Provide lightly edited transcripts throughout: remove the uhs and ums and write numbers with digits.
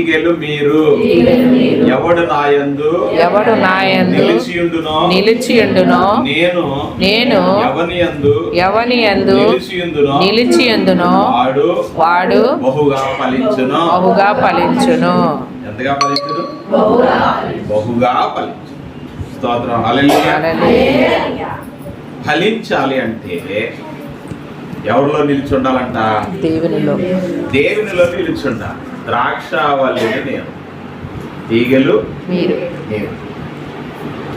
తీగెలు మీరు, ఎవడు నాయందు నిలిచియుండునో నేను ఎవని యందు నిలిచియుందునో వాడు బహుగా ఫలించును. ఎంతగా ఫలించును? బహుగా ఫలించు. స్తోత్రం. హల్లెలూయా. ఫలించాలి అంటే ఎవరిలో నిలిచి ఉండాలంట? దేవునిలో నిలిచి ఉండాలి. ద్రాక్షావల్లిని నేను, తీగలు మీరు.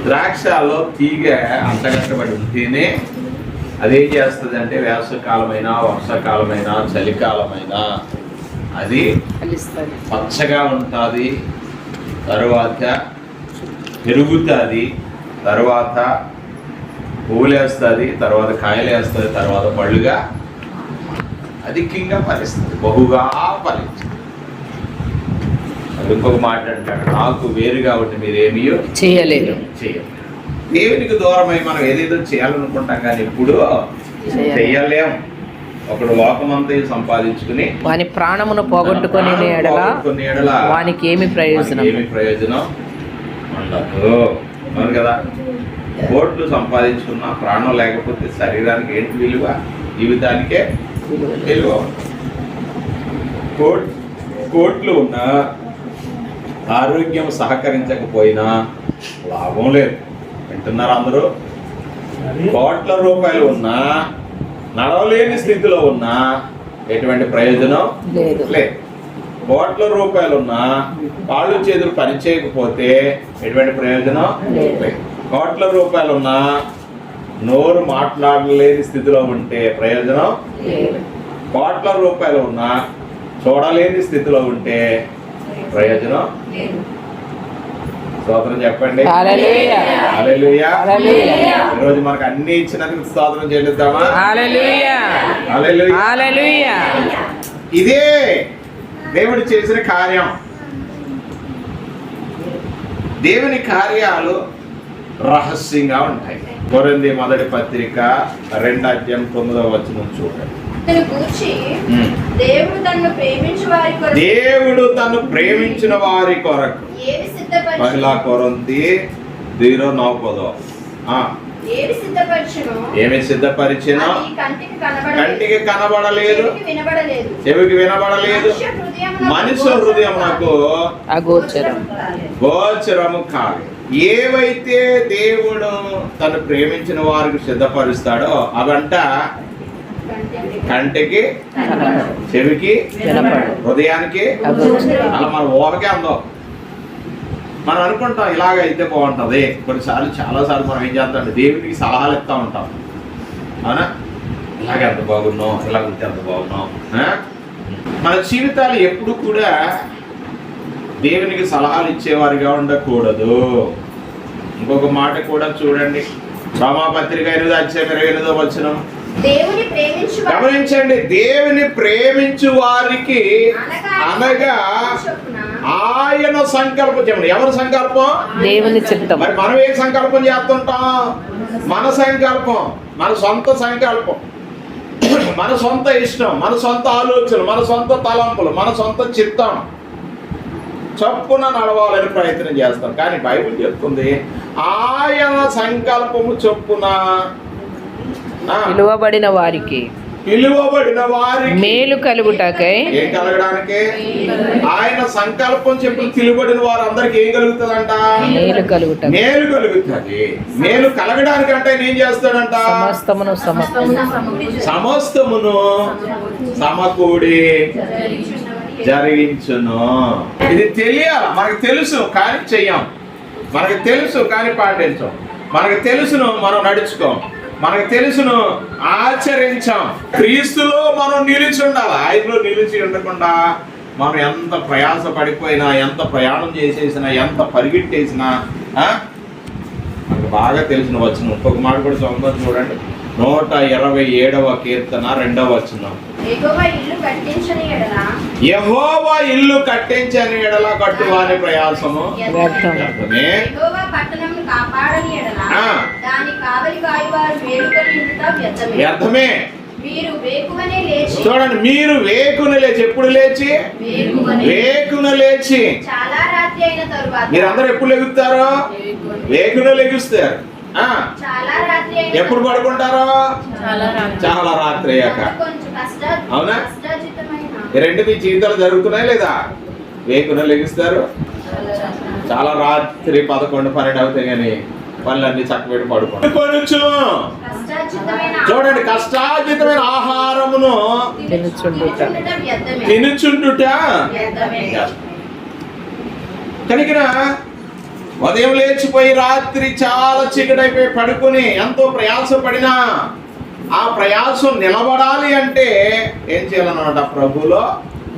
ద్రాక్షలో తీగ అంతగట్టబడి ఉంటేనే అదేం చేస్తుంది అంటే వేసవకాలమైనా వర్షాకాలమైనా చలికాలమైనా అది పచ్చగా ఉంటుంది, తరువాత పెరుగుతుంది, తర్వాత పూలేస్తుంది, తర్వాత కాయలు వేస్తుంది, తర్వాత పళ్ళుగా అధికంగా ఫలిస్తుంది, బహుగా ఫలిస్తుంది. ఇంకొక మాట అంటాడు, నాకు వేరుగా ఉంటే మీరేమీ చేయలేరు. దేవునికి దూరమై మనం ఏదేదో చేయాలనుకుంటాం కానీ ఇప్పుడు చెయ్యలేం. ఒకడు లోకమంతా సంపాదించుకుని వాని ప్రాణమును పోగొట్టుకుని వానికి ఏమి ప్రయోజనం ఉండదు. అవును కదా? కోట్లు సంపాదించుకున్నా ప్రాణం లేకపోతే శరీరానికి ఏంటి విలువ? జీవితానికే విలువ. కోట్లు ఉన్నా ఆరోగ్యం సహకరించకపోయినా లాభం లేదు. వింటున్నారు అందరూ? కోట్ల రూపాయలు ఉన్నా నడవలేని స్థితిలో ఉన్నా ఎటువంటి ప్రయోజనం లేదు. కోట్ల రూపాయలు ఉన్నా కాళ్ళు చేతులు పని చేయకపోతే ఎటువంటి ప్రయోజనం లేదు. కోట్ల రూపాయలు ఉన్నా నోరు మాట్లాడలేని స్థితిలో ఉంటే ప్రయోజనం లేదు. కోట్ల రూపాయలు ఉన్నా చూడలేని స్థితిలో ఉంటే ప్రయోజనం లేదు. స్తోత్రం చెప్పండి. హల్లెలూయా. ఈరోజు మనకు అన్ని ఇచ్చినందుకు స్తోత్రం చెల్లిద్దామా? హల్లెలూయా. ఇదే దేవుడు చేసిన కార్యం. దేవుని కార్యాలు రహస్యంగా ఉంటాయి. కొరింథీ మొదటి పత్రిక 2:9 చూడండి. దేవుడు తను ప్రేమించిన వారి కొరకు మహిళా కొరింథీ 0:9 ఏమి సిద్ధపరిచినా కంటికి కనబడలేదు, చెవికి వినబడలేదు, మనుష్య హృదయమునకు గోచరము కాదు. ఏవైతే దేవుడు తను ప్రేమించిన వారికి సిద్ధపరుస్తాడో అవంట కంటికి, చెవికి, హృదయానికి అలా మన ఊహకే అందం. మనం అనుకుంటాం ఇలాగైతే బాగుంటుంది. కొన్నిసార్లు చాలాసార్లు మనం ఏం చేస్తాం, దేవునికి సలహాలు ఇస్తూ ఉంటాం. అవునా? ఇలాగ ఎంత బాగున్నాం, ఇలా ఉంటే ఎంత బాగున్నాం. మన జీవితాలు ఎప్పుడు కూడా దేవునికి సలహాలు ఇచ్చేవారిగా ఉండకూడదు. ఇంకొక మాట కూడా చూడండి, రోమాపత్రిక 8:28 గమనించండి. దేవుని ప్రేమించు వారికి అనగా ఆయన సంకల్పం. చెప్పండి, ఎవరి సంకల్పం? దేవుని చిత్తం. మరి మనం ఏ సంకల్పం చేస్తుంటాం? మన సంకల్పం, మన సొంత సంకల్పం, మన సొంత ఇష్టం, మన సొంత ఆలోచనలు, మన సొంత తలంపులు, మన సొంత చిత్తం చొప్పున నడవాలని ప్రయత్నం చేస్తాం. కానీ బైబిల్ చెప్తుంది ఆయన సంకల్పము చొప్పున పిలువబడిన వారికి మేలు కలుగుటకై. ఏం కలగడానికి? ఆయన సంకల్పం చెప్పి పిలువబడిన వారందరికి ఏం కలుగుతుందంట? మేలు కలుగుతుంది. మేలు కలగడానికి అంటే ఏం చేస్తాడంట? సమస్తమును సమకూడి జరిగించును. ఇది తెలియాలి. మనకు తెలుసు కానీ చెయ్యం, మనకు తెలుసు కానీ పాటించం, మనకు తెలుసును మనం నడుచుకోం, మనకు తెలుసును ఆచరించాం. క్రీస్తులో మనం నిలిచి ఉండాలి. ఆయనలో నిలిచి ఉండకుండా మనం ఎంత ప్రయాస పడిపోయినా, ఎంత ప్రయాణం చేసేసినా, ఎంత పరిగెట్టేసినా మనకు బాగా తెలిసిన వచనం. ఇంకొక మాట కూడా చదువుతాం చూడండి, 127వ కీర్తన 2వ వచనం. యెహోవా ఇల్లు కట్టించని ఎడల కట్టువాని ప్రయాసము వ్యర్థమే. మీరు వేకువనే లేచి చూడండి, మీరు వేకున లేచి, ఎప్పుడు లేచి? వేకున లేచి. చాలా రాత్రి అయిన తరువాత మీరందరూ ఎప్పుడు లెగుతారు? వేకున లెగుస్తారు. చాలా రాత్రి అయిన ఎప్పుడు పడుకుంటారో? చాలా రాత్రి అయ్యాక. కొంచెం అవునా? కష్టార్జితమైన ఈ రెండు మీ జీవితాలు జరుగుతున్నాయి లేదా? వేకున లెగుస్తారు, చాలా రాత్రి 11, 12 అవుతాయి కానీ పనులన్నీ చక్కబెట్టి పడుకోండి. కొంచెం చూడండి, కష్టార్జితమైన ఆహారమును తినుచుండుట కనుక ఉదయం లేచిపోయి రాత్రి చాలా చీకటైపోయి పడుకుని ఎంతో ప్రయాసపడినా ఆ ప్రయాసం నిలబడాలి అంటే ఏం చేయాలన్నమాట? ప్రభులో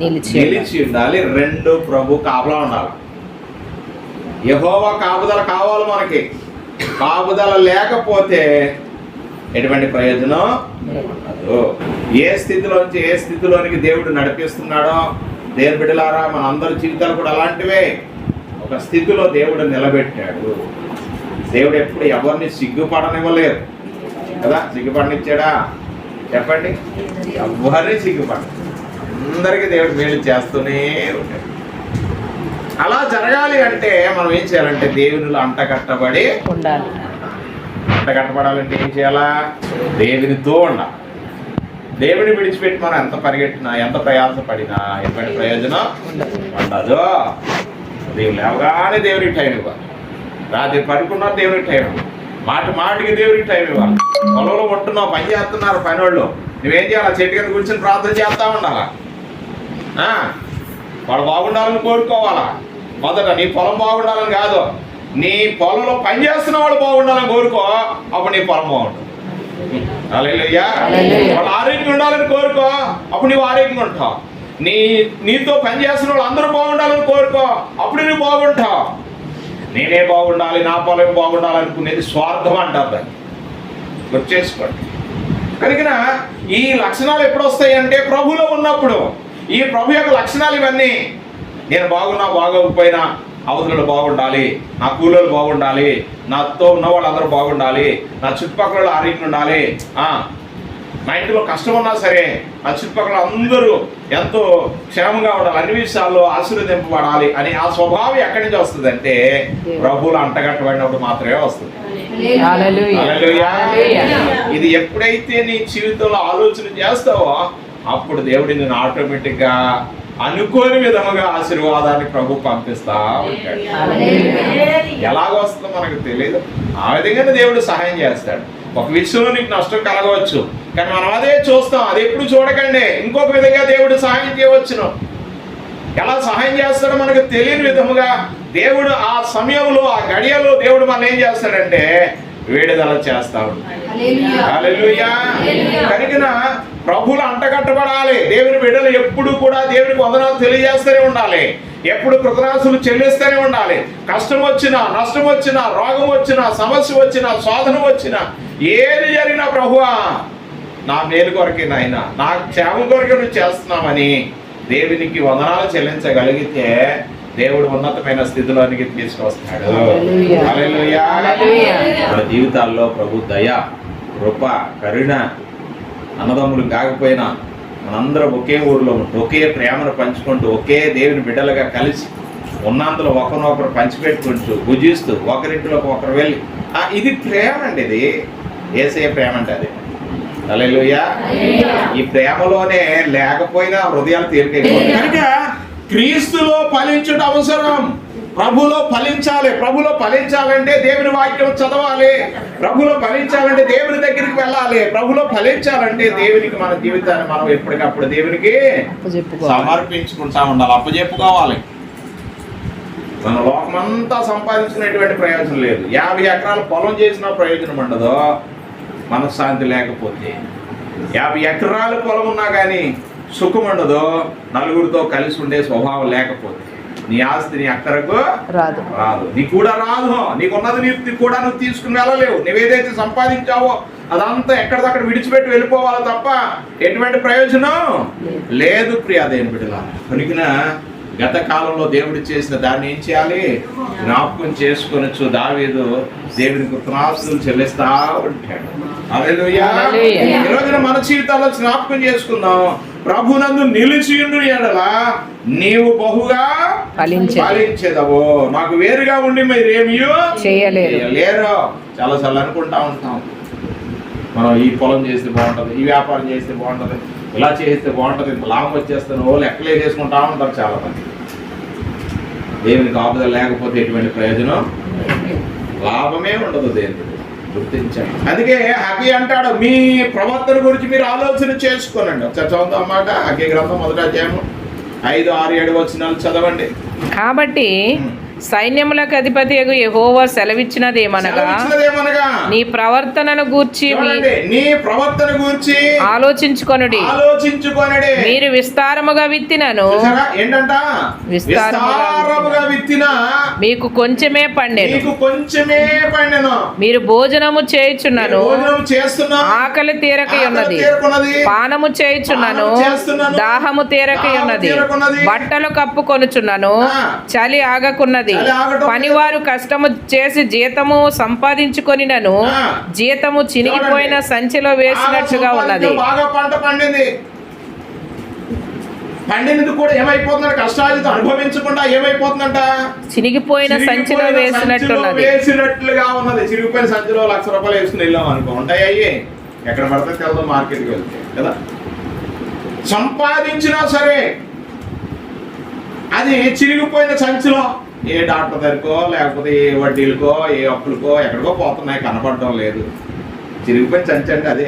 నిలిచి ఉండాలి. రెండు, ప్రభు కాపులా ఉండాలి. యెహోవా కాపుదల కావాలి మనకి. కాపుదల లేకపోతే ఎటువంటి ప్రయోజనం ఉండదు. ఏ స్థితిలోంచి ఏ స్థితిలోనికి దేవుడు నడిపిస్తున్నాడో దేవుని బిడ్డలారా, మన అందరి జీవితాలు కూడా అలాంటివే. ఒక స్థితిలో దేవుడు నిలబెట్టాడు. దేవుడు ఎప్పుడు ఎవరిని సిగ్గుపడనివ్వలేదు కదా? సిగ్గుపడనిచ్చాడా? చెప్పండి. ఎవరిని సిగ్గుపడ, అందరికీ దేవుడు మేలు చేస్తూనే ఉంటాడు. అలా జరగాలి అంటే మనం ఏం చేయాలంటే దేవునిలో అంటకట్టబడి ఉండాలి. అంటకట్టబడాలంటే ఏం చేయాలా? దేవునితో ఉండాలి. దేవుని విడిచిపెట్టి మనం ఎంత పరిగెట్టినా, ఎంత ప్రయాసపడినా ఎటువంటి ప్రయోజనం ఉండదు. దేవుడు లేవగానే దేవునికి టైం ఇవ్వాలి. రాత్రి పడుకున్నా దేవునికి టైం ఇవ్వాలి. మాటికి దేవునికి టైం ఇవ్వాలి. పొలంలో ఉంటున్నావు, పని చేస్తున్నారు పనివాళ్ళు, నువ్వేం చేయాలి? చెట్టు కింద కూర్చొని ప్రార్థన చేస్తా ఉండాలా. వాడు బాగుండాలని కోరుకోవాలా. మొదట నీ పొలం బాగుండాలని కాదు, నీ పొలంలో పని చేస్తున్న వాళ్ళు బాగుండాలని కోరుకో, అప్పుడు నీ పొలం బాగుంటుంది. హల్లెలూయా. వాళ్ళు ఆరోగ్యంగా ఉండాలని కోరుకో, అప్పుడు నువ్వు ఆరోగ్యంగా ఉంటావు. నీతో పని చేస్తున్న వాళ్ళు అందరూ బాగుండాలని కోరుకో, అప్పుడు నువ్వు బాగుంటావు. నేనే బాగుండాలి, నా పొలం బాగుండాలనుకునేది స్వార్థం అంటారు. దాన్ని గుర్తు చేసుకోండి. కనుక ఈ లక్షణాలు ఎప్పుడు వస్తాయి అంటే ప్రభులో ఉన్నప్పుడు. ఈ ప్రభు యొక్క లక్షణాలు ఇవన్నీ. నేను బాగున్నా బాగోకపోయినా అవతలలో బాగుండాలి, నా కూలోళ్ళు బాగుండాలి, నాతో ఉన్న వాళ్ళందరూ బాగుండాలి, నా చుట్టుపక్కల ఆరోగ్యం ఉండాలి, మా ఇంటిలో కష్టం ఉన్నా సరే నా చుట్టుపక్కల అందరూ ఎంతో క్షేమంగా ఉండాలి, అన్ని విషయాల్లో ఆశీర్వదింపబడాలి అని ఆ స్వభావం ఎక్కడి నుంచి వస్తుంది అంటే ప్రభువులు అంటగట్టబడినప్పుడు మాత్రమే వస్తుంది. ఇది ఎప్పుడైతే నీ జీవితంలో ఆలోచన చేస్తావో అప్పుడు దేవుడి నేను ఆటోమేటిక్గా అనుకోని విధముగా ఆశీర్వాదాన్ని ప్రభు పంపిస్తా ఉంటాడు. ఎలాగొస్తుందో మనకు తెలియదు, ఆ విధంగానే దేవుడు సహాయం చేస్తాడు. ఒక విషయంలో నీకు నష్టం కలగవచ్చు, కానీ మనం అదే చూస్తాం. అది ఎప్పుడు చూడకండి, ఇంకొక విధంగా దేవుడు సహాయం చేయవచ్చును. ఎలా సహాయం చేస్తాడో మనకు తెలియని విధముగా దేవుడు ఆ సమయంలో, ఆ గడియలో దేవుడు మనం ఏం చేస్తాడంటే విడుదల చేస్తాడు. హల్లెలూయా. కనుక ప్రభువులు అంటగట్టబడాలి. దేవుని బిడ్డలు ఎప్పుడు కూడా దేవునికి వందనాలు తెలియజేస్తూనే ఉండాలి. ఎప్పుడు కృతజ్ఞతలు చెల్లిస్తూనే ఉండాలి. కష్టం వచ్చినా, నష్టం వచ్చినా, రోగం వచ్చినా, సమస్య వచ్చినా, శోధన వచ్చినా, ఏది జరిగినా ప్రభువా నా మేలు కొరకే నాయన, నా క్షేమం కొరకే నువ్వు చేస్తున్నామని దేవునికి వందనాలు చెల్లించగలిగితే దేవుడు ఉన్నతమైన స్థితిలోనికి తీసుకొస్తాడు. హల్లెలూయా. మన జీవితాల్లో ప్రభు దయ, కృప, కరుణ, అన్నదమ్ములు కాకపోయినా మనందరం ఒకే ఊరిలో ఉంటూ ఒకే ప్రేమను పంచుకుంటూ ఒకే దేవుని బిడ్డలుగా కలిసి ఉన్నంతలో ఒకరినొకరు పంచిపెట్టుకుంటూ భుజిస్తూ ఒకరింటిలోకి ఒకరు వెళ్ళి ఇది ప్రేమ అండి. ఇది యేసయ్య ప్రేమ అంటే అది. హల్లెలూయా. ఈ ప్రేమలోనే లేకపోయినా హృదయాలు తేలికైపోతాయి. కనుక క్రీస్తులో ఫలించుట అవసరం. ప్రభులో ఫలించాలి. ప్రభులో ఫలించాలంటే దేవుని వాక్యం చదవాలి. ప్రభులో ఫలించాలంటే దేవుని దగ్గరికి వెళ్ళాలి. ప్రభులో ఫలించాలంటే దేవునికి మన జీవితాన్ని మనం ఎప్పటికప్పుడు దేవునికి సమర్పించుకుంటా ఉండాలి, అప్పచెప్పుకోవాలి. మన లోకమంతా సంపాదించినటువంటి ప్రయోజనం లేదు. 50 ఎకరాల పొలం చేసిన ప్రయోజనం ఉండదు మనశ్శాంతి లేకపోతే. 50 ఎకరాల పొలం ఉన్నా కానీ సుఖం ఉండదు నలుగురితో కలిసి ఉండే స్వభావం లేకపోతే. నీ ఆస్తి నీ అక్కరకు రాదు, నీ కూడా రాదు. నీకున్నది నీ కూడా నువ్వు తీసుకుని వెళ్ళలేవు. నువ్వేదైతే సంపాదించావో అదంతా ఎక్కడిదక్కడ విడిచిపెట్టి వెళ్ళిపోవాలి తప్ప ఎటువంటి ప్రయోజనం లేదు. ప్రియా దేవుని బిడ్డలారా, కనుక గత కాలంలో దేవుడు చేసిన దాన్ని ఏం చేయాలి? జ్ఞాపకం చేసుకొనొచ్చు. దావీదు దేవుని కృతజ్ఞతలు చెల్లిస్తా ఉంటాడు. హల్లెలూయా. హల్లెలూయా. ఈ రోజున మన జీవితాల్లో జ్ఞాపకం చేసుకుందాం. ప్రభునందు నిలిచియుండు ఎడల నీవు బహుగా ఫలించెదవు. నాకు వేరుగా ఉండి మీరు ఏమీ చేయలేరు. చాలా సార్లు అనుకుంటా ఉంటాం, మనం ఈ పొలం చేస్తే బాగుంటుంది, ఈ వ్యాపారం చేస్తే బాగుంటుంది, ఇలా చేస్తే బాగుంటుంది, ఇంత లాభం వచ్చేస్తాను వాళ్ళు ఎక్కలే చేసుకుంటా ఉంటారు చాలా మంది. దేవునికి ఆపద లేకపోతే ఎటువంటి ప్రయోజనం, లాభమే ఉండదు. దేవుడు గుర్తించండి. అందుకే హగ్గీ అంటాడు, మీ ప్రవర్తన గురించి మీరు ఆలోచన చేసుకోనండి. ఒకసారి చదువుతాం అన్నమాట. హగ్గీ గ్రంథం 1వ అధ్యాయం 5, 6, 7 వచనాలు చదవండి. కాబట్టి సైన్యములకు అధిపతి యెహోవా సెలవిచ్చినదేమనగా, నీ ప్రవర్తనను గూర్చి ఆలోచించుకొనుడి. మీరు విస్తారముగా విత్తినను విస్తారముగా విత్తిన మీకు కొంచెమే పండెను. మీరు భోజనము చేయుచున్నను ఆకలి తీరకయున్నది, పానము చేయుచున్నను దాహము తీరకయున్నది, బట్టలు కప్పుకొనుచున్నను చలి ఆగకున్నది. పనివారు కష్టము చేసి జీతము సంపాదించుకొనినను జీతము చినిగిపోయిన సంచిలో వేసినట్టుగా ఉన్నది. బాగా పంట పండింది, పండినది కూడా ఏమైపోతుందంట, కష్టాజితం అనుభవించకుండా ఏమైపోతుందంట, చినిగిపోయిన సంచిలో వేసినట్లుగా ఉన్నది. చిరిగిపోయిన సంచిలో ₹1,00,000 వేసుకుని వెళ్ళాం అనుకో, ఉంటాయి అయ్యి ఎక్కడ పడితే తెలదు, మార్కెట్కి వెళ్తే కదా. సంపాదించినా సరే అది చిరిగిపోయిన సంచిలో ఏ డాక్టర్ దగ్గరకో లేకపోతే ఏ వడ్డీలకో ఏ అప్పులకో ఎక్కడికో పోతున్నాయి, కనపడడం లేదు. చిరిగిపోయిన సంచి అంటే అదే.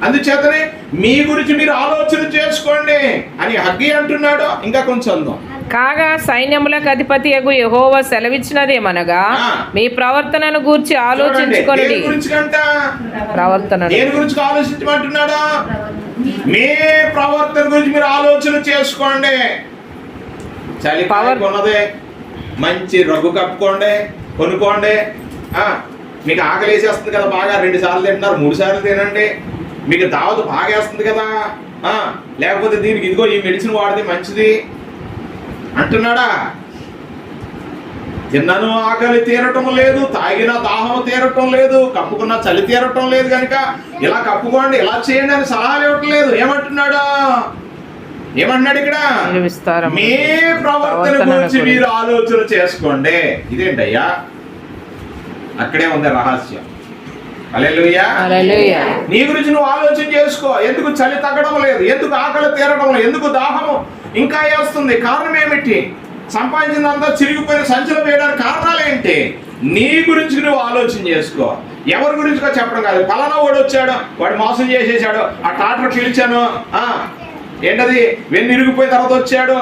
అందుచేతనే మీ గురించి మీరు ఆలోచన చేసుకోండి అని హగ్గీ అంటున్నాడు. ఇంకా కొంచెం అందాం. కాగా సైన్యములకు అధిపతి యెహోవా సెలవిచ్చినదేమనగా, మీ ప్రవర్తనను గూర్చి ఆలోచించుకొనుడి. దేని గురించి ఆలోచించమంటున్నాడా? మీ ప్రవర్తన గురించి మీరు ఆలోచన చేసుకోండి. చలి ఉన్నదే, మంచి రగ్గు కప్పుకోండి, కొనుక్కోండి. మీకు ఆకలి వేసేస్తుంది కదా బాగా, 2 సార్లు తింటున్నారు, 3 సార్లు తినండి. మీకు దావతు బాగా వేస్తుంది కదా, లేకపోతే దీనికి ఇదిగో ఈ మెడిసిన్ వాడితే మంచిది అంటున్నాడా? తిన్నను ఆకలి తీరటం లేదు, తాగిన దాహం తీరటం లేదు, కప్పుకున్న చలి తీరటం లేదు కనుక ఇలా కప్పుకోండి, ఇలా చేయండి అని సలహాలు ఇవ్వటం లేదు. ఏమంటున్నాడు? ఏమన్నాడు ఇక్కడ? మీ ప్రవర్తన గురించి మీరు ఆలోచన చేసుకోండి. ఇదేంటయ్యా? అక్కడే ఉంది రహస్యం. హల్లెలూయా. నీ గురించి నువ్వు ఆలోచన చేసుకో. ఎందుకు చలి తగ్గడం లేదు, ఎందుకు ఆకలి తీరడం లేదు, ఎందుకు దాహము ఇంకా వేస్తుంది? కారణం ఏమిటి? సంపాదించినంతా చిరిగిపోయిన సంచులు వేయడానికి కారణాలు ఏంటి? నీ గురించి నువ్వు ఆలోచన చేసుకో. ఎవరి గురించి చెప్పడం కాదు. పలానా వాడు వచ్చాడు, వాడు మోసం చేసేసాడు, ఆ డాక్టర్ పిలిచాను, ఏంటది వెన్ను ఇరిగిపోయిన తర్వాత వచ్చాడు,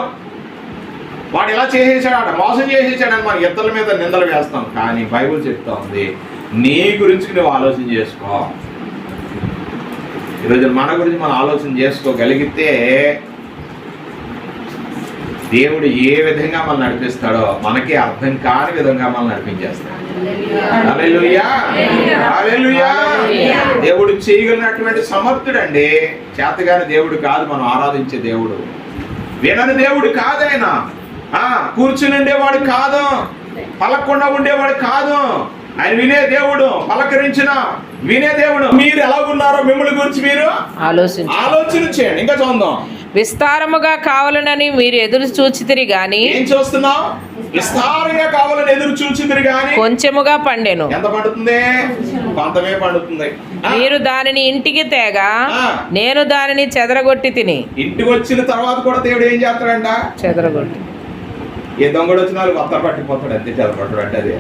వాడు ఇలా చేసేసాడు, మోసం చేసేసాడు అని మనం ఇతరుల మీద నిందలు వేస్తాం. కానీ బైబిల్ చెప్తా ఉంది, నీ గురించి నువ్వు ఆలోచన చేసుకో. ఈరోజు మన గురించి మనం ఆలోచన చేసుకోగలిగితే దేవుడు ఏ విధంగా మనం నడిపిస్తాడో మనకి అర్థం కాని విధంగా మనం నడిపించేస్తాడు. హల్లెలూయా. హల్లెలూయా. దేవుడు చేయగలిగినటువంటి సమర్థుడు అండి. చేతగాని దేవుడు కాదు మనం ఆరాధించే దేవుడు. వినని దేవుడు కాదైన, కూర్చుని ఉండేవాడు కాదు, పలకకుండా ఉండేవాడు కాదు. ఆయన వినే దేవుడు, పలకరించిన వినే దేవుడు. మీరు ఎలా ఉన్నారో మిమ్మల్ని గురించి మీరు ఆలోచన చేయండి. ఇంకా చూద్దాం. విస్తారముగా కావాలనని మీరు ఎదురు చూచితిరి గాని, ఏం చూస్తున్నావు? విస్తారంగా కావాలని ఎదురు చూచితిరి గాని కొంచెముగా పండెను. ఎంత పండుతుంది? కొంతమే పండుతుంది. మీరు దానిని ఇంటికి తేగా నేను దానిని చెదరగొట్టి తిని. ఇంటికి వచ్చిన తర్వాత కూడా దేవుడు ఏం చేస్తాడంట? చెదరగొట్టి. ఏ దొంగడు వచ్చిన వాళ్ళు కొత్త పట్టిపోతాడు, అంతే చెదరగొట్టడు అంటే అది.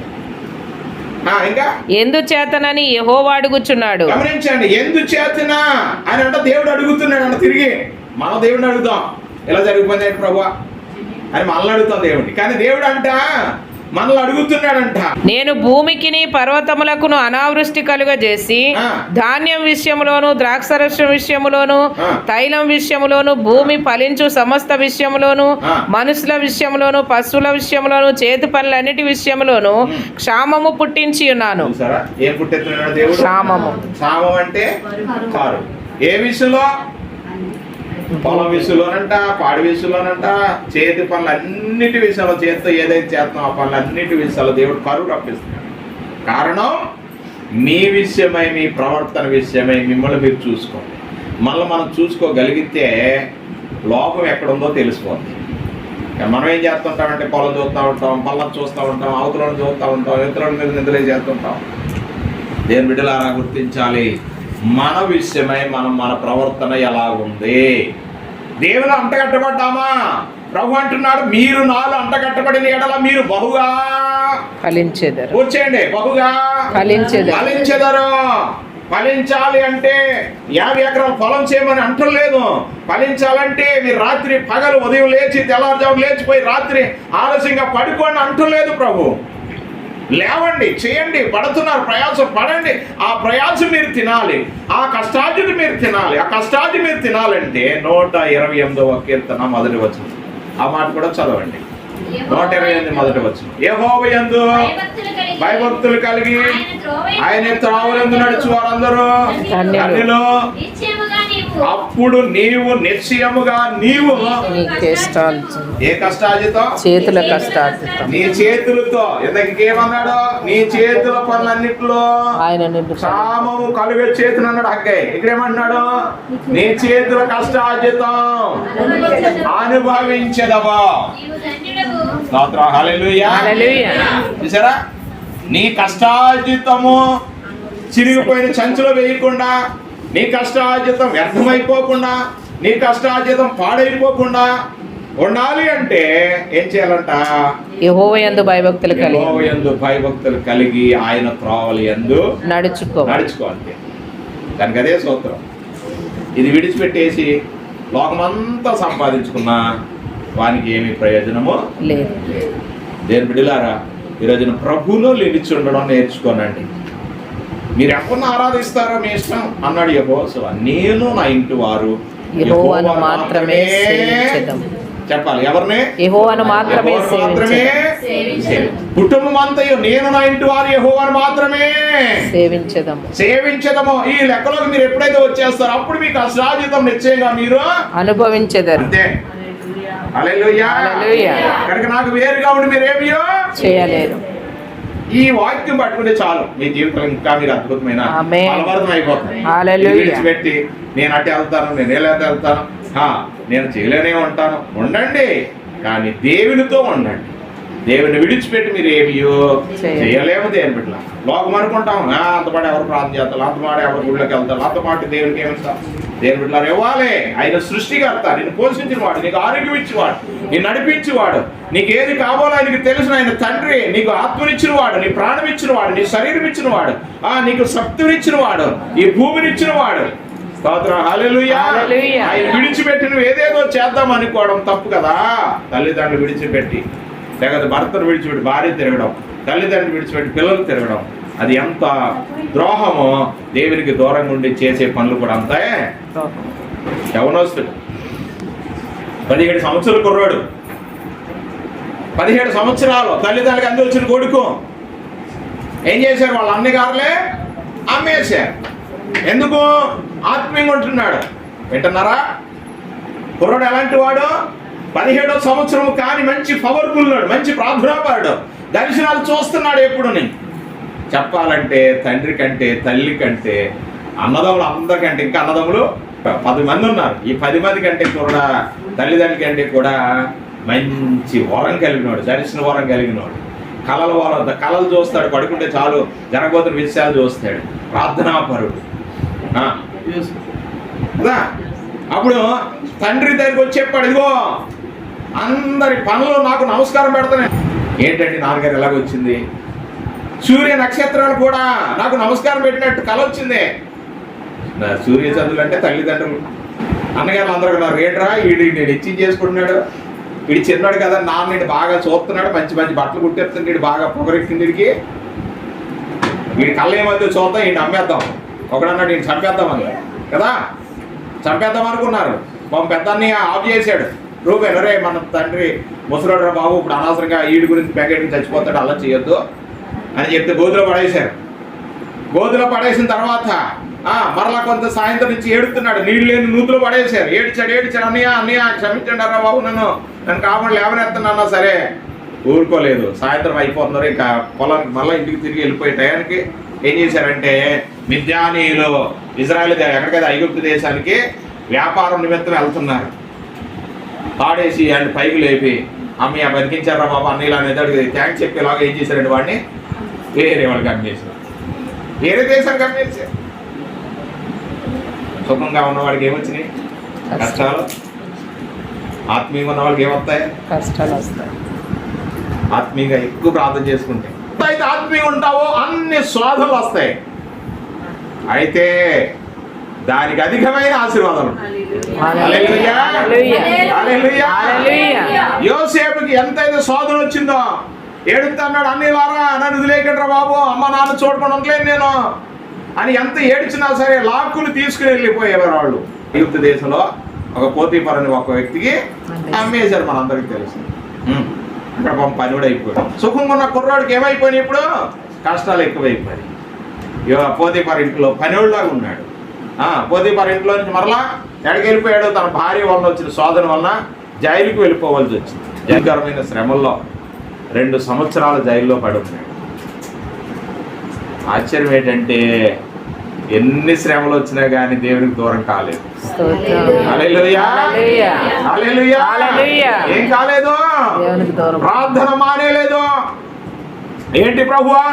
ఇంకా ఎందుచేతనని యెహోవా అడుగుచున్నాడు. గమనించండి, ఎందుచేతనా అని అంటే దేవుడు అడుగుతున్నాడు అంట. తిరిగి మన దేవుడిని అడుగుతాం, ఎలా జరిగిపోయింది ప్రభువా అని మనల్ని అడుగుతాం దేవుడిని. కానీ దేవుడు అంట మనల్ని అడుగుతున్నాడంట, నేను భూమికిని పర్వతములకును అనావృష్టి కలుగజేసి ధాన్యం విషయములోను ద్రాక్షరసం విషయములోను తైలం విషయములోను భూమి ఫలించు సమస్త విషయములోను మనుషుల విషయములోను పశువుల విషయములోను చేతి పనులన్నిటి విషయములోను క్షామము పుట్టించి ఉన్నాను. ఏం పుట్టిస్తున్నాడు దేవుడు? క్షామము. క్షామం అంటే కారు. ఏ విషయంలో? పొలం విషయంలోనంట, పాడి విషయంలోనంట, చేతి పనులు అన్నిటి విషయంలో, చేతితో ఏదైతే చేస్తున్నాం ఆ పనులు అన్నిటి విషయాల్లో దేవుడు కరువు రప్పిస్తున్నాడు. కారణం మీ విషయమై, మీ ప్రవర్తన విషయమై మిమ్మల్ని మీరు చూసుకోండి. మళ్ళీ మనం చూసుకోగలిగితే లోపం ఎక్కడుందో తెలిసిపోతుంది. మనం ఏం చేస్తుంటామంటే పొలం చూస్తూ ఉంటాం, పళ్ళని చూస్తూ ఉంటాం, అవతలను చూస్తూ ఉంటాం, ఇతరుల మీద నిద్రలే చేస్తుంటాం. దేవుని బిడ్డలారా గుర్తించాలి, మన విషయమై మన ప్రవర్తన ఎలా ఉంది. దేవుని అంటగట్టబడ్డామా? ప్రభు అంటున్నాడు, మీరు నాలో అంటగట్టబడిన ఎడల మీరు బహుగా ఫలించెదరు. కూర్చోండి, బహుగా ఫలించెదరు. ఫలించాలి అంటే 50 ఎకరాలు పొలం చేయమని అంటలేదు. ఫలించాలంటే మీరు రాత్రి పగలు ఉదయం లేచి తెల్లవారుజాము లేచిపోయి రాత్రి ఆలస్యంగా పడుకోండి అంటలేదు ప్రభు. లేవండి, చేయండి, పడుతున్నారు, ప్రయాసం పడండి. ఆ ప్రయాసం మీరు తినాలి, ఆ కష్టార్జిత మీరు తినాలి. ఆ కష్టార్జి మీరు తినాలంటే 128వ కీర్తన మొదటి వచనం, ఆ మాట కూడా చదవండి. 128 మొదటి వచనం. యెహోవా యందు భయభక్తులు కలిగి ఆయన త్రోవలందు నడుచు వారందరూ ధన్యులు. అప్పుడు నీవు నిశ్చయముగా నీవు ఏ కష్టార్జితం? చేతుల కష్టార్జితం. నీ చేతులతో. ఇంకేమన్నాడు? నీ చేతుల పనులన్నిట్లో క్షామము కలుగే చేతులు అన్నాడు హగ్గై. ఇక్కడేమన్నాడు? నీ చేతుల కష్టార్జితం అనుభవించదవా. చూసారా? నీ కష్టార్జితము చిరిగిపోయిన సంచిలో వేయకుండా, నీ కష్టార్జితం వ్యర్థమైపోకుండా, నీ కష్టార్జితం పాడైపోకుండా ఉండాలి అంటే ఏం చేయాలంట? యెహోవా యందు భయభక్తులు కలిగి ఆయన త్రోవల యందు నడుచుకోవాలి. దానికి అదే సూత్రం. ఇది విడిచిపెట్టేసి లోకమంతా సంపాదించుకున్నా వానికి ఏమి ప్రయోజనము లేదు. దేవుని బిడ్డలారా, ఈరోజున ప్రభువులో నిలిచి ఉండడం నేర్చుకోనండి. మీరు ఎవరిని ఆరాధిస్తారో మీ ఇష్టం అన్నాడు యెహోవా. నేను నా ఇంటి వారు యెహోవాను మాత్రమే చెప్పాలి. ఎవరిని? యెహోవాను మాత్రమే కుటుంబం అంతయు నేను నా ఇంటి వారు యెహోవాను మాత్రమే సేవించదము. ఈ లెక్కలోకి మీరు ఎప్పుడైతే వచ్చేస్తారో అప్పుడు మీకు కష్టార్జితం నిశ్చయంగా మీరు అనుభవించదరు. అంతే. హల్లెలూయా. కనుక నాకు వేరుగా ఉండి మీరేమియో చేయలేరు. ఈ వాక్యం పట్టుకుంటే చాలు, మీ జీవితం ఇంకా మీరు అద్భుతమైన బలవర్ధం అయిపోతుంది. విడిచిపెట్టి నేను అటు వెళ్తాను, నేను ఎలా వెళ్తాను, నేను చేయలేనే ఉంటాను, ఉండండి. కానీ దేవునితో ఉండండి. దేవుని విడిచిపెట్టి మీరు ఏమియో చేయలేము. దేవుని బిడ్డ లోకం అనుకుంటాం, అంతపాటు ఎవరు ప్రార్థన చేస్తారు, అంతమాట ఎవరు గుళ్ళకి వెళ్తారు, అంతమాట దేవునికి ఏమిస్తారు. దేవుని బిడ్డలు ఇవ్వాలి. ఆయన సృష్టికర్త, నిన్ను పోషించిన వాడు, నీకు ఆరోగ్యం ఇచ్చేవాడు, నిన్ను నడిపించేవాడు, నీకు ఏది కావాలో ఆయనకి తెలిసిన ఆయన తండ్రి. నీకు ఆత్మనిచ్చిన వాడు, నీ ప్రాణం ఇచ్చిన వాడు, నీ శరీరం ఇచ్చిన వాడు, నీకు శక్తినిచ్చిన వాడు, ఈ భూమినిచ్చిన వాడు. స్తోత్రం. హల్లెలూయా. ఆయన విడిచిపెట్టి నువ్వు ఏదేదో చేద్దాం అనుకోవడం తప్పు కదా. తల్లిదండ్రులు విడిచిపెట్టి, లేకపోతే భర్తను విడిచిపెట్టి భార్య తిరగడం, తల్లిదండ్రులు విడిచిపెట్టి పిల్లలు తిరగడం, అది ఎంత ద్రోహమో. దేవునికి దూరంగా ఉండి చేసే పనులు కూడా అంతే. యవనస్తుడు 17 సంవత్సరాలు కుర్రాడు, 17 సంవత్సరాలు తల్లిదండ్రులకు అంది వచ్చిన కొడుకు ఏం చేశారు? వాళ్ళ అన్నగారులే అమ్మేశారు. ఎందుకు? ఆత్మీయంగా ఉంటున్నాడు. వింటున్నారా? కుర్రాడు ఎలాంటి వాడు? 17వ సంవత్సరం కానీ మంచి పవర్ఫుల్ నాడు, మంచి ప్రార్థనాపరుడు, దర్శనాలు చూస్తున్నాడు. ఎప్పుడు నేను చెప్పాలంటే తండ్రి కంటే, తల్లి కంటే, అన్నదమ్ములు అందరికంటే, ఇంకా అన్నదమ్ములు 10 మంది ఉన్నారు. ఈ 10 మంది కంటే కూడా తల్లిదండ్రుల కంటే కూడా మంచి వరం కలిగినవాడు, దర్శన వరం కలిగినవాడు, కళలు చూస్తాడు. పడుకుంటే చాలు జరగబోతున్న విషయాలు చూస్తాడు, ప్రార్థనాపరుడు కదా. అప్పుడు తండ్రి దగ్గరికి వచ్చి చెప్పాడు, ఇదిగో అందరి పనులు నాకు నమస్కారం పెడతాను. ఏంటంటే నాన్నగారు ఎలాగొచ్చింది? సూర్య నక్షత్రాలు కూడా నాకు నమస్కారం పెట్టినట్టు కళ వచ్చింది. సూర్య చంద్రులు అంటే తల్లిదండ్రులు. అన్నగారు అందరూ ఉన్నారు. రేట్రా వీడి నేను హెచ్చింగ్ చేసుకుంటున్నాడు, వీడి చిన్నాడు కదా, నాన్న బాగా చూస్తున్నాడు, మంచి మంచి బట్టలు కుట్టేస్తుంది, వీడు బాగా పొగరెక్కింది, వీడి కళ్ళ ఏమైతే చూద్దాం, వీడిని అమ్మేద్దాం. ఒకడన్నాడు వీడిని చంపేద్దాం అని కదా, చంపేద్దాం అనుకున్నారు. పెద్దాన్ని ఆఫ్ చేశాడు. రూపేను, రే మన తండ్రి ముసలోడ్రా బాబు, ఇప్పుడు అనవసరంగా వీడి గురించి ప్యాకెట్కి చచ్చిపోతాడు, అలా చేయొద్దు అని చెప్తే గోధులో పడేశారు. గోధులో పడేసిన తర్వాత మరలా కొంత సాయంత్రం నుంచి ఏడుతున్నాడు, నీళ్ళు లేని నూతులు పడేశారు. ఏడిచాడు, అన్నయ్య క్షమించండి రా బాబు, నన్ను కాబట్టి లేవనెత్తన్నా సరే ఊరుకోలేదు. సాయంత్రం అయిపోతున్నారు, ఇంకా పొలానికి మళ్ళీ ఇంటికి తిరిగి వెళ్ళిపోయే టయానికి ఏం చేశారంటే మిద్యానీయులు ఇజ్రాయెల్ ఎక్కడికైతే ఐగుప్తు దేశానికి వ్యాపారం నిమిత్తం వెళ్తున్నారు. తాడేసి అండ్ పైకి లేపి అమ్మయ్య బతికించారా బాబు అన్నయ్య అనేది థ్యాంక్స్ చెప్పేలాగా ఏం చేశారంటే వాడిని వేరే వాళ్ళకి అమ్మేశారు, వేరే దేశానికి అమ్మేశారు. సుఖంగా ఉన్నవాడికి ఏమొచ్చినాయి కష్టాలు, ఆత్మీయంగా ఉన్న వాళ్ళకి ఏమొస్తాయి కష్టాలు వస్తాయి. ఆత్మీయంగా ఎక్కువ ప్రార్థన చేసుకుంటే అయితే ఆత్మీయంగా ఉంటావో అన్ని శోధనలు వస్తాయి. అయితే దానికి అధికమైన ఆశీర్వాదాలు. హల్లెలూయా, హల్లెలూయా. యోసేపుకి ఎంతైతే శోధన వచ్చిందో ఏడుతున్నాడు, అన్నీలారా నన్ను వదిలేకండి రా బాబు, అమ్మ నాన్న చూడకుండా ఉండలేను నేను అని ఎంత ఏడ్చినా సరే లాక్కులు తీసుకుని వెళ్ళిపోయేవారు వాళ్ళు. ఐగుప్తు దేశంలో ఒక పోతీఫర్ అని ఒక వ్యక్తికి అమ్మేశారు, మనందరికీ తెలుసు. అక్కడ పనివాడు అయిపోయాడు. సుఖంగా ఉన్న కుర్రాడికి ఏమైపోయినాయి, ఇప్పుడు కష్టాలు ఎక్కువైపోయాయి. పోతీఫర్ ఇంట్లో పనివాడిలాగా ఉన్నాడు. పోతీఫర్ ఇంట్లో నుంచి మరలా ఎక్కడికి వెళ్ళిపోయాడు, తన భార్య వలన వచ్చిన శోధన వలన జైలుకి వెళ్ళిపోవాల్సి వచ్చింది. భయంకరమైన శ్రమల్లో 2 సంవత్సరాల జైల్లో పడుతున్నాడు. ఆశ్చర్యం ఏంటంటే ఎన్ని శ్రమలు వచ్చినా కానీ దేవునికి దూరం కాలేదు. హల్లెలూయా, హల్లెలూయా. ఏం కాలేదు, ప్రార్థన మానేలేదు. ఏంటి ప్రభువా,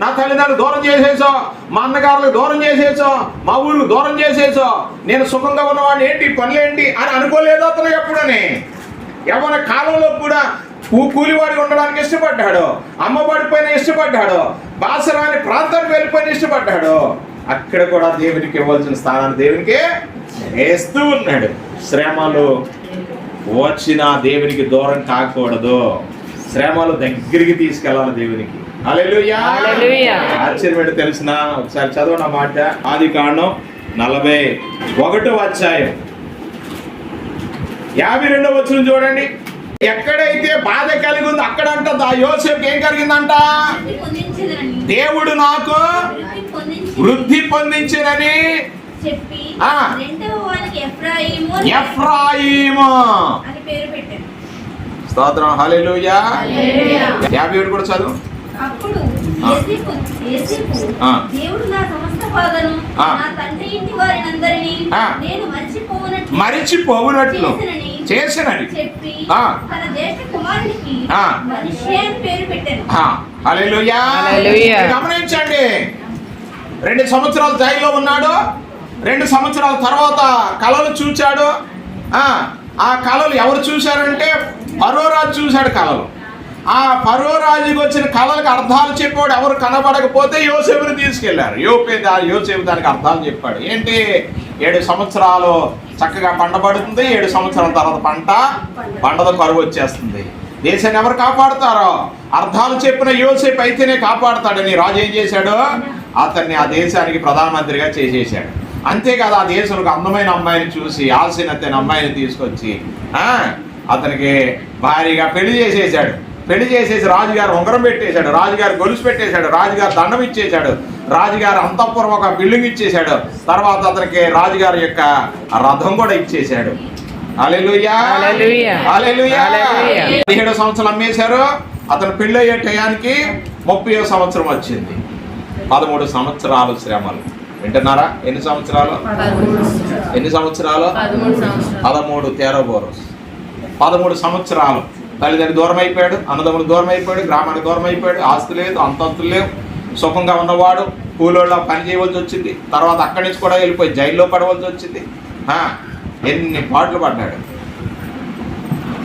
నా తల్లిదండ్రులు దూరం చేసేసో, మా అన్నగారులకు దూరం చేసేసో, మా ఊరికి దూరం చేసేసో, నేను సుఖంగా ఉన్నవాడిని, ఏంటి పనులేంటి అని అనుకోలేదు అతను. ఎప్పుడని ఎవరి కాలంలో కూడా కూలివాడి ఉండడానికి ఇష్టపడ్డాడు, అమ్మబడిపోయిన ఇష్టపడ్డాడు, బాసరాని ప్రాంతానికి వెళ్ళిపోయిన ఇష్టపడ్డాడు. అక్కడ కూడా దేవునికి ఇవ్వాల్సిన స్థానాన్ని దేవునికి వేస్తూ ఉన్నాడు. శ్రమలు వచ్చినా దేవునికి దూరం కాకూడదు, శ్రమలు దగ్గరికి తీసుకెళ్ళాలి దేవునికి. హల్లెలూయా, హల్లెలూయా. ఆశ్చర్యం ఏంటో తెలిసిన, ఒకసారి చదవండి ఆ మాట. ఆదికాండం 41వ అధ్యాయం 52వ వచనం చూడండి. ఎక్కడైతే బాధ కలిగి ఉందో అక్కడంట యోసేపుకి ఏం కలిగిందంట, దేవుడు నాకు వృద్ధి పొందించినని చెప్పి ఎఫ్రాయిము అని పేరు పెట్టాడు. స్తోత్రం, హల్లెలూయా. 57 కూడా చదువు. అప్పుడు యోసేపు దేవుడు నా సమస్త బాధను నా తండ్రి ఇంటి వారినందరినీ నేను మరిచిపోవునట్లు చేసినని చెప్పి తన జ్యేష్ఠ కుమారునికి మనష్షే అని పేరు పెట్టాడు. హల్లెలూయా, హల్లెలూయా. గమనించండి, 2 సంవత్సరాలు జైల్లో ఉన్నాడు. 2 సంవత్సరాల తర్వాత కళలు చూచాడు. ఆ కళలు ఎవరు చూశారంటే ఫరో రాజు చూశాడు కళలు. ఆ ఫరో రాజుకి వచ్చిన కళలకు అర్థాలు చెప్పాడు. ఎవరు కనబడకపోతే యోసేపుని తీసుకెళ్లారు. యోసేపు దానికి అర్థాలు చెప్పాడు. ఏంటి, 7 సంవత్సరాలు చక్కగా పంట పడుతుంది, 7 సంవత్సరాల తర్వాత పంట పండద, కరువు వచ్చేస్తుంది. దేశాన్ని ఎవరు కాపాడుతారో అర్థాలు చెప్పిన యోసేపు అయితేనే కాపాడుతాడని రాజు ఏం చేశాడు, అతన్ని ఆ దేశానికి ప్రధానమంత్రిగా చేసేసాడు. అంతేకాదు ఆ దేశంలో అందమైన అమ్మాయిని చూసి ఆశీనతైన అమ్మాయిని తీసుకొచ్చి అతనికి భారీగా పెళ్లి చేసేసాడు. పెళ్లి చేసేసి రాజుగారు ఉంగరం పెట్టేశాడు, రాజుగారు గొలుసు పెట్టేశాడు, రాజుగారు దండం ఇచ్చేశాడు, రాజుగారు అంతఃపురం ఒక బిల్డింగ్ ఇచ్చేశాడు. తర్వాత అతనికి రాజుగారి యొక్క రథం కూడా ఇచ్చేశాడు. హల్లెలూయా, హల్లెలూయా. 17 సంవత్సరాలు అమ్మేశారు. అతను పెళ్లి అయ్యే టయానికి 30వ సంవత్సరం వచ్చింది. 13 సంవత్సరాలు శ్రమలు. వింటున్నారా? ఎన్ని సంవత్సరాలు? 13 తేరబోరోస్. 13 సంవత్సరాలు తల్లిదండ్రులు దూరం అయిపోయాడు, అన్నదమ్ములు దూరం అయిపోయాడు, గ్రామానికి దూరం అయిపోయాడు, ఆస్తి లేదు, అంతస్తులు లేవు. సుఖంగా ఉన్నవాడు కూలోళ్ళ పని చేయవలసి వచ్చింది. తర్వాత అక్కడి నుంచి కూడా వెళ్ళిపోయి జైల్లో పడవలసి వచ్చింది. ఎన్ని పాటలు పడ్డాడు.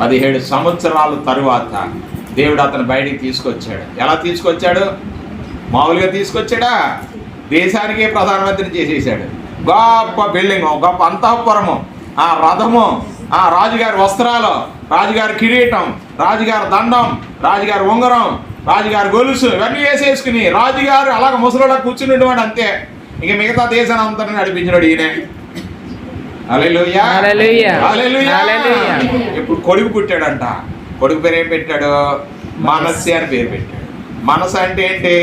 17 సంవత్సరాల తరువాత దేవుడు అతను బయటికి తీసుకొచ్చాడు. ఎలా తీసుకొచ్చాడు? మామూలుగా తీసుకొచ్చాడా? దేశానికే ప్రధానమంత్రిని చేసేసాడు. గొప్ప బిల్డింగ్, గొప్ప అంతఃపురము, రథము, రాజుగారి వస్త్రాలు, రాజుగారి కిరీటం, రాజుగారి దండం, రాజుగారి ఉంగరం, రాజుగారి గొలుసు ఇవన్నీ వేసేసుకుని రాజుగారు అలాగ ముసలిలా కూర్చునేవాడు. అంతే, ఇంక మిగతా దేశాన్ని అంతా నడిపించినాడు ఈయనే. హల్లెలూయా, హల్లెలూయా. ఇప్పుడు కొడుకు పుట్టాడంట. కొడుకు పేరు ఏం పెట్టాడు? మనస్సే అని పేరు పెట్టాడు. మనసు అంటే ఏంటి?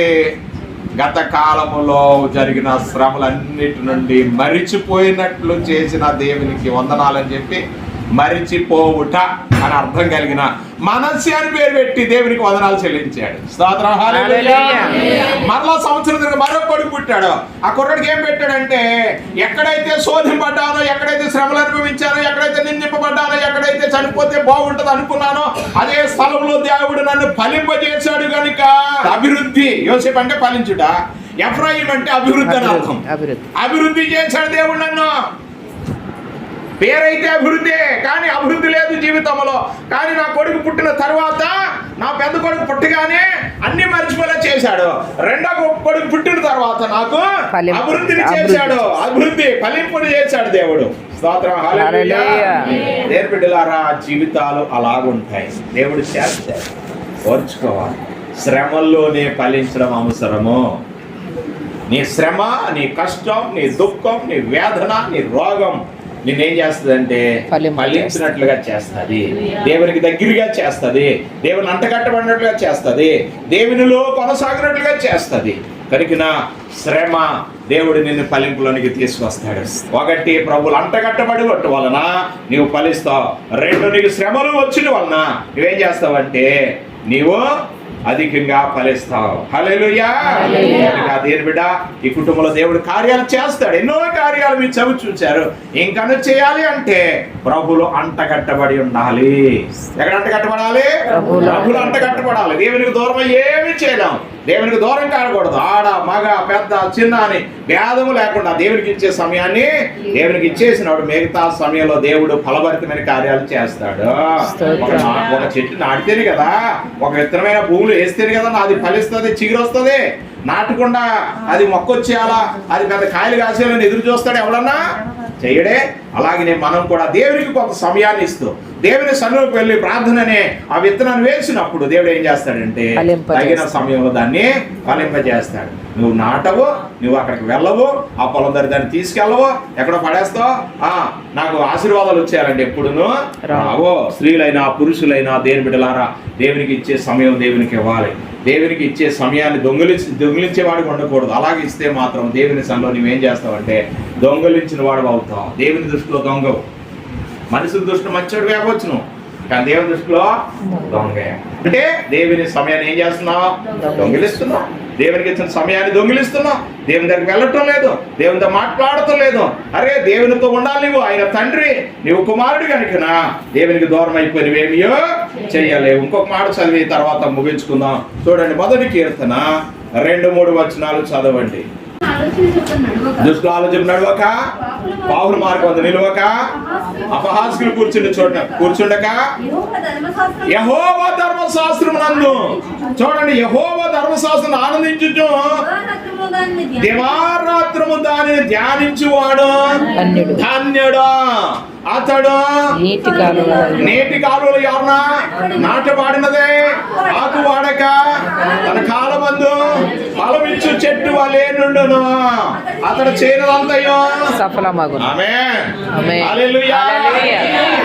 గత కాలములో జరిగిన శ్రమలన్నిటి నుండి మరిచిపోయినట్లు చేసిన దేవునికి వందనాలని చెప్పి మరిచిపోవుట అని అర్థం కలిగిన మనస్సు అని పేరు పెట్టి దేవునికి వందనాలు చెల్లించాడు. స్తోత్రం, హల్లెలూయా. మరలా సంవత్సరం తిరిగి మరో కొడుకు పుట్టాడు. ఆ కుర్రాడికి ఏం పెట్టాడంటే, ఎక్కడైతే శోధింపడ్డానో, ఎక్కడైతే శ్రమలు అనుభవించానో, ఎక్కడైతే నిందింపబడ్డానో, ఎక్కడైతే చనిపోతే బాగుంటుంది అనుకున్నానో అదే స్థలంలో దేవుడు నన్ను ఫలింపజేశాడు కనుక అభివృద్ధి. యోసేపు అంటే ఫలించుట, ఎఫ్రాయిం అంటే అభివృద్ధి అని అర్థం. అభివృద్ధి చేశాడు దేవుడు నన్ను. పేరైతే అభివృద్ధి, కానీ అభివృద్ధి లేదు జీవితంలో. కానీ నా కొడుకు పుట్టిన తర్వాత, నా పెద్ద కొడుకు పుట్టగానే అన్ని మర్చిపోలే చేశాడు. రెండో కొడుకు పుట్టిన తర్వాత నాకు అభివృద్ధిని చేశాడు, అభివృద్ధి ఫలింపుని చేశాడు దేవుడు. స్తోత్రం, హల్లెలూయా. దేవుని బిడ్డలారా, జీవితాలు అలాగుంటాయి. దేవుడు చేస్తాడు, ఓర్చుకోవాలి. శ్రమల్లోనే ఫలించడం అవసరము. నీ శ్రమ, నీ కష్టం, నీ దుఃఖం, నీ వేదన, నీ రోగం నేనేం చేస్తుందంటే ఫలించినట్లుగా చేస్తుంది, దేవునికి దగ్గరగా చేస్తుంది, దేవుని అంటగట్టబడినట్లుగా చేస్తుంది, దేవునిలో కొనసాగినట్లుగా చేస్తుంది. కనుక శ్రమ దేవుడు నిన్ను ఫలింపులోనికి తీసుకొస్తాడు. ఒకటి, ప్రభువులు అంటగట్టబడి వలన నీవు ఫలిస్తావు. రెండు, నీకు శ్రమలు వచ్చిన వలన నువ్వేం చేస్తావంటే నీవు అధికంగా ఫలిస్తావు. హల్లెలూయా. దేవుని బిడ్డ, ఈ కుటుంబంలో దేవుడు కార్యాలు చేస్తాడు. ఎన్నో కార్యాలు మీరు చవి చూశారు. ఇంకను చేయాలి అంటే ప్రభువులు అంటగట్టబడి ఉండాలి. ఎక్కడ అంటగట్టబడాలి? ప్రభువులు అంటగట్టబడాలి. దేవునికి దూరం ఏమీ చేయలేం. దేవునికి దూరం కాకూడదు. ఆడ, మగ, పెద్ద, చిన్న అని భేదము లేకుండా దేవునికి ఇచ్చే సమయాన్ని దేవునికి ఇచ్చేసినప్పుడు మిగతా సమయంలో దేవుడు ఫలభరితమైన కార్యాలు చేస్తాడు. ఒక చెట్టు నాటితేనే కదా, ఒక విత్తనమైన భూములు వేస్తేనే కదా అది ఫలిస్తుంది, చిగురు వస్తుంది. నాటకుండా అది మొక్కొచ్చేయాలా, అది పెద్ద కాయలు కాసేయాలని ఎదురు చూస్తాడు ఎవడన్నా? చేయడే. అలాగనే మనం కూడా దేవునికి కొంత సమయాన్ని ఇస్తూ దేవుని సన్నిధికి వెళ్ళి ప్రార్థననే ఆ విత్తనాన్ని వేసినప్పుడు దేవుడు ఏం చేస్తాడంటే తగిన సమయంలో దాన్ని ఫలింపజేస్తాడు. నువ్వు నాటవు, నువ్వు అక్కడికి వెళ్ళవు, ఆ పొలం దగ్గర దాన్ని తీసుకెళ్ళవు, ఎక్కడో పడేస్తావు. నాకు ఆశీర్వాదాలు వచ్చాయంటే ఎప్పుడును రావో. స్త్రీలైనా పురుషులైనా దేవుని బిడ్డలారా, దేవునికి ఇచ్చే సమయం దేవునికి ఇవ్వాలి. దేవునికి ఇచ్చే సమయాన్ని దొంగిలించేవాడికి ఉండకూడదు. అలాగే ఇస్తే మాత్రం దేవుని సన్నిధిలో నువ్వేం చేస్తావంటే దొంగిలించిన వాడు అవుతావు. దేవుని దృష్టిలో దొంగవు. మనుషుల దృష్టిలో మంచివాడు వేయవచ్చును, కానీ దేవుని దృష్టిలో దొంగ. అంటే దేవుని సమయాన్ని ఏం చేస్తున్నావు? దొంగిలిస్తున్నావు. దేవునికి ఇచ్చిన సమయాన్ని దొంగిలిస్తున్నావు. దేవుని దగ్గరికి వెళ్ళటం లేదు, దేవునితో మాట్లాడటం లేదు. అరే, దేవునితో ఉండాలి నువ్వు. ఆయన తండ్రి, నీవు కుమారుడు కనుకనా దేవునికి దూరం అయిపోయి నువ్వేమియో చెయ్యలేవు. ఇంకొక మాట చదివి తర్వాత ముగించుకుందాం. చూడండి, మొదటి కీర్తన 2-3 వచనాలు చదవండి. దుష్ట ఆలోచన నడవక, పావుల మార్గం నిలవక, అపహాస్యులు కూర్చుండక, యెహోవా ధర్మశాస్త్రం నందు. చూడండి, యెహోవా ధర్మశాస్త్రం ఆనందించుచు దివారాత్రము దానిని ధ్యానించువాడు ధన్యుడు. అతడు నీటి కాలువలు ఎవరన్నా నాటబడినదే ఆకు వాడక తన కాలమందు ఫలమిచ్చు చెట్టు వలె నుండును. అతడు చేయనదంతయో సఫలమగును. ఆమేన్. హల్లెలూయా.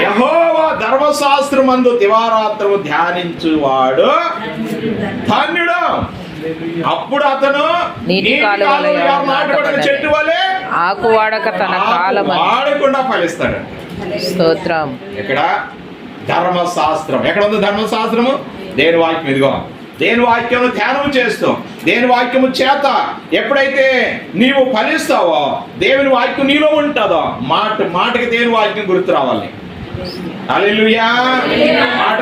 యెహోవా ధర్మశాస్త్రమందు దివారాత్రము ధ్యానించువాడు ధన్యుడు. అప్పుడు అతను నీటి కాలువలు నాటబడిన చెట్టు వలె ఆకు వాడక తన కాలము వాడకుండా ఫలిస్తాడు. స్తోత్రం. ఇక్కడ ధర్మశాస్త్రం ఎక్కడ ఉంది? ధర్మశాస్త్రము దేని వాక్యం. ఇదిగో దేని వాక్యము ధ్యానం చేస్తూ దేని వాక్యము చేత ఎప్పుడైతే నీవు ఫలిస్తావో, దేవుని వాక్యం నీలో ఉంటుందో, మాటకి దేని వాక్యం గుర్తు రావాలి. హల్లెలూయా.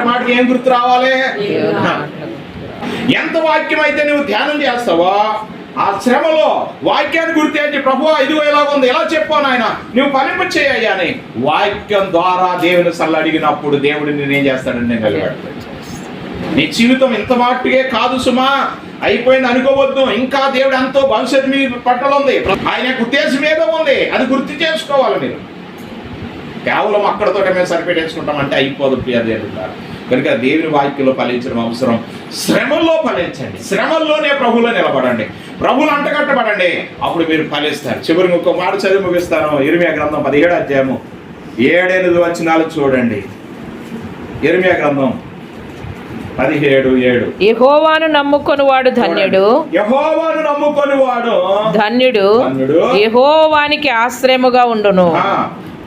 మాటకి ఏం గుర్తు రావాలి? ఎంత వాక్యం అయితే నువ్వు ధ్యానం చేస్తావో ఆ శ్రమలో వాక్యాన్ని గుర్తించి, ప్రభువా ఇదిగో ఎలాగుంది, ఎలా చెప్పాను ఆయన, నువ్వు ఫలింప చేయ్యా అని వాక్యం ద్వారా దేవుని అడిగినప్పుడు దేవుడు నేనేం చేస్తాడని నేను నిలబెడతాను. నీ జీవితం ఇంత మాటకే కాదు సుమా, అయిపోయింది అనుకోవద్దు. ఇంకా దేవుడు ఎంతో భవిష్యత్తు మీ పట్ల ఉంది, ఆయన ఉద్దేశం ఏదో ఉంది, అది గుర్తు చేసుకోవాలి. మీరు కేవలం అక్కడతో మేము సరిపెట్టేసుకుంటామంటే అయిపోదు ప్రియ దేవుడు. కనుక దేవుని వాక్యంలో ఫలించడం అవసరం. శ్రమల్లో ఫలించండి, శ్రమల్లోనే ప్రభువులో నిలబడండి, ప్రభువులు అంటగట్టబడండి, అప్పుడు మీరు ఫలిస్తారు. చివరికి ఇంకో మాట చదివి ముగిస్తాను. ఇర్మియా గ్రంథం 17వ అధ్యాయము 7-8 వచనాలు చూడండి. ఇర్మియా గ్రంథం 17:7. యెహోవాను నమ్ముకొనువాడు ధన్యుడు, యెహోవాను నమ్ముకొనివాడు ధన్యుడు, యెహోవానికి ఆశ్రయముగా ఉండును.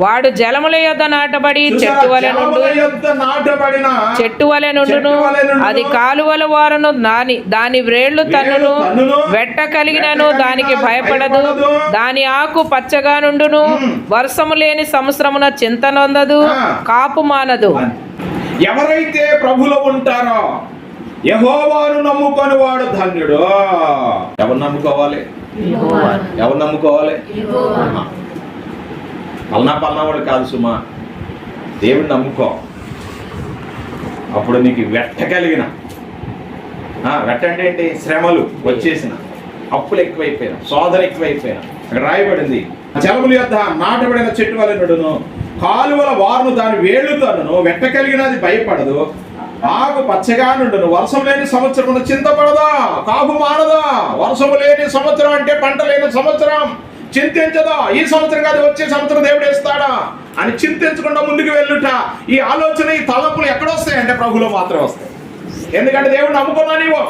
వాడు జలముల యొద్ద నాటబడి చెట్టు వలె నుండును, అది కాలువల వారను దాని వ్రేళ్లు తన్నును, వెట్ట కలిగినను దానికి భయపడదు, దాని ఆకు పచ్చగా నుండును, వర్షము లేని సంవత్సరమున చింత నొందదు, కాపు మానదు. ఎవరైతే ప్రభులో ఉంటారో యెహోవాను నమ్ముకొని వాడు ధన్యుడు. ఎవరు నమ్ముకోవాలి? ఎవరు నమ్ముకోవాలి? పల్నా వాడు కాదు సుమా, దేవుడిని నమ్ముకో. అప్పుడు నీకు వెట్ట కలిగిన, వెట్ట అంటే ఏంటి? శ్రమలు వచ్చేసిన, అప్పులు ఎక్కువైపోయినా, శోధన ఎక్కువైపోయినా. అక్కడ రాయబడింది, జలముల యొద్ద నాటబడిన చెట్టు వలె నుండును, కాలువల వారును దాని వేళ్లు తన్నును, వెట్ట కలిగినది భయపడదు, ఆకు పచ్చగా నుండును, వర్షం లేని సంవత్సరం చింతపడదా, కాపు మానదా. వర్షము లేని సంవత్సరం అంటే పంట లేని సంవత్సరం. చింతించదా, ఈ సంవత్సరం కాదు వచ్చే సంవత్సరం దేవుడు వేస్తాడా అని చింతించకుండా ముందుకు వెళ్ళుట. ఈ ఆలోచన, ఈ తలపులు ఎక్కడొస్తాయంటే ప్రభులో మాత్రమే వస్తాయి. ఎందుకంటే దేవుడు నమ్ముకున్నా నీవు,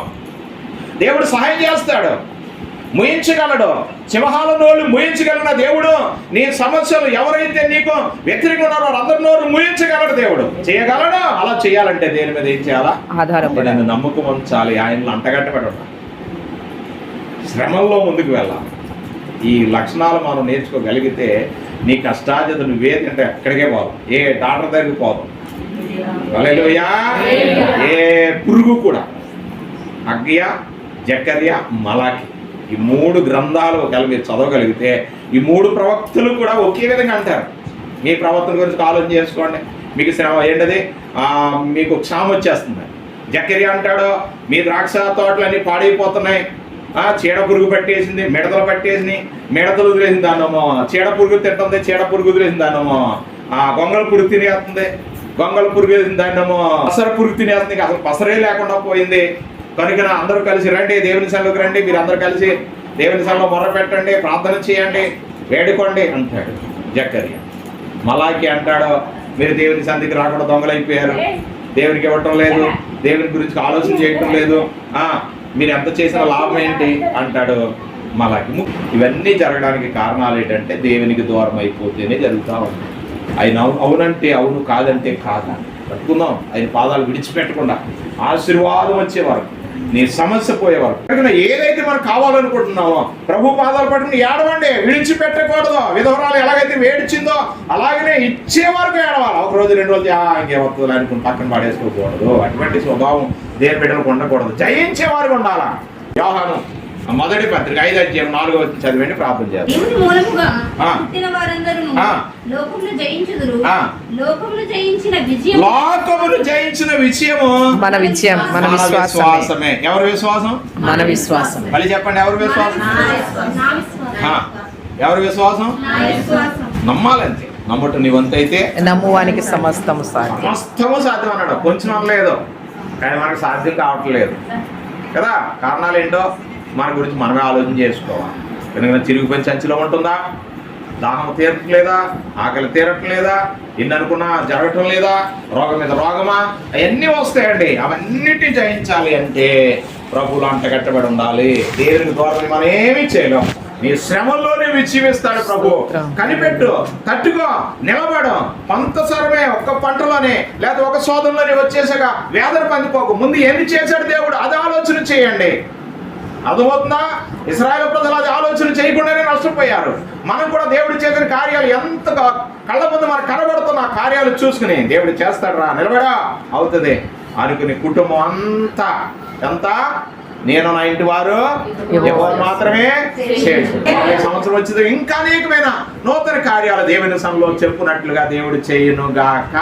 దేవుడు సహాయం చేస్తాడు, ముయించగలడు. సింహాల నోళ్ళు ముయించగలిగిన దేవుడు నీ సమస్యలు ఎవరైతే నీకు వ్యతిరేకంగా ఉన్నారో అందరి నోరు ముయించగలడు. దేవుడు చేయగలడు. అలా చేయాలంటే దేని మీద ఏం చేయాలా? ఆధారపడి నమ్మకం ఉంచాలి, ఆయనలో అంటగట్టబడి ఉండాలి, శ్రమల్లో ముందుకు వెళ్ళాలి. ఈ లక్షణాలు మనం నేర్చుకోగలిగితే నీ కష్టాజత నువ్వేదంటే ఎక్కడికే పోదు, ఏ డాక్టర్ దగ్గరికి పోదు. హల్లెలూయా. ఏ పురుగు కూడా, అగ్య, జకర్య, మలాకి, ఈ 3 గ్రంథాలు ఒకవేళ మీరు చదవగలిగితే ఈ 3 ప్రవక్తలు కూడా ఒకే విధంగా అంటారు. మీ ప్రవర్తన గురించి ఆలోచన చేసుకోండి. మీకు శ్రమ ఏంటది? మీకు క్షామం వచ్చేస్తుంది. జకర్య అంటాడు, మీ ద్రాక్ష తోటలన్నీ పాడైపోతున్నాయి, చీడ పురుగు పట్టేసింది, మిడతలు పట్టేసింది, మిడతలు వదిలేసింది దాన్నమో, చీడ పురుగు తింటుంది, చీడ పురుగు వదిలేసింది దాన్నమో, గొంగళ పురుగు తినేస్తుంది, గొంగళ పురుగు వేసింది దాన్నమో, పసర పురుగు తినేస్తుంది, అసలు పసరే లేకుండా పోయింది. కనుక అందరూ కలిసి రండి, దేవుని సన్నిధికి రండి, మీరు అందరూ కలిసి దేవుని సన్నిధిలో మొర్ర పెట్టండి, ప్రార్థన చేయండి, వేడుకోండి అంటాడు జకర్య. మలాకి అంటాడు, మీరు దేవుని సన్నిధికి రాకుండా దొంగలైపోయారు, దేవునికి ఇవ్వటం లేదు, దేవుని గురించి ఆలోచన చేయటం లేదు, మీరు ఎంత చేసిన లాభం ఏంటి అంటాడు మలాకి. ఇవన్నీ జరగడానికి కారణాలు ఏంటంటే దేవునికి దూరం అయిపోతేనే జరుగుతూ ఉంది. ఆయన అవునంటే అవును, కాదంటే కాదు పట్టుకుందాం. ఆయన పాదాలు విడిచిపెట్టకుండా ఆశీర్వాదం వచ్చేవారు, నీ సమస్య పోయేవారు. ఏదైతే మనకు కావాలనుకుంటున్నామో ప్రభు పాదాలు పట్టుకుని ఏడవండి, విడిచిపెట్టకూడదు. విధవరాలు ఎలాగైతే వేడిచిందో అలాగనే ఇచ్చే వరకు ఏడవాలి. ఒక రోజు 2 రోజులు ఇంకేమవుతుంది అనుకుని పక్కన పడేసుకోకూడదు. అటువంటి స్వభావం దేవుని బిడ్డలకు ఉండకూడదు. జయించేవారు ఉండాలా. యోహాను మొదటి పత్రిక 5 అధ్యాయం 4వ వచనం చదివండి, ప్రార్థన చేద్దాం. దేవుని మూలముగా పుట్టిన వారందరూ లోకమును జయించుదురు. లోకమును జయించిన విజయం, లోకమును జయించిన విజయము మన విజయం, మన విశ్వాసమే. ఎవరి విశ్వాసం? మన విశ్వాసం. మళ్ళీ చెప్పండి, ఎవరి విశ్వాసం? ఎవరి విశ్వాసం? నమ్మాలంతే. నమ్మటం నీ వంతైతే నమ్మువానికి సమస్తము సాధ్యం. సమస్తము సాధ్యం అన్నాడు, కొంచెం అనలేదు. కానీ మనకు సాధ్యం కావట్లేదు కదా. కారణాలు ఏంటో మన గురించి మనమే ఆలోచన చేసుకోవాలి. ఎందుకంటే చిరిగిపోయిన సంచిలో ఉంటుందా, దాహం తీరట్లేదా, ఆకలి తీరట్లేదా, ఎన్ని అనుకున్నా జరగటం లేదా, రోగం మీద రోగమా, అవన్నీ వస్తాయండి. అవన్నిటిని జయించాలి అంటే ప్రభువులు అంటగట్టబడి ఉండాలి. దేవునికి దూరం మనం ఏమీ చేయలేం. నీ శ్రమంలోనే విజయమిస్తాడు ప్రభు. కనిపెట్టు, తట్టుకో, నిలబడు. పంతసరమే ఒక్క పంటలోనే లేదా ఒక శోధనలోనే వచ్చేసాక వేదన పొందిపోకు. ముందు ఎన్ని చేశాడు దేవుడు అది ఆలోచన చేయండి. అర్థమవుతుందా? ఇశ్రాయేలు ప్రజలు అది ఆలోచన చేయకుండానే నష్టపోయారు. మనం కూడా దేవుడు చేసిన కార్యాలు ఎంత కళ్ళ ముందు మనకు కనబడుతున్న కార్యాలు చూసుకుని దేవుడు చేస్తాడు రా, నిలబడా అవుతుంది అనుకుని కుటుంబం అంతా ఎంత నేను నా ఇంటి వారు మాత్రమే సంవత్సరం వచ్చింది. ఇంకా అనేకమైన నూతన కార్యాలు దేవుని సంఘంలో చెప్పుకున్నట్లుగా దేవుడు చేయును గాక.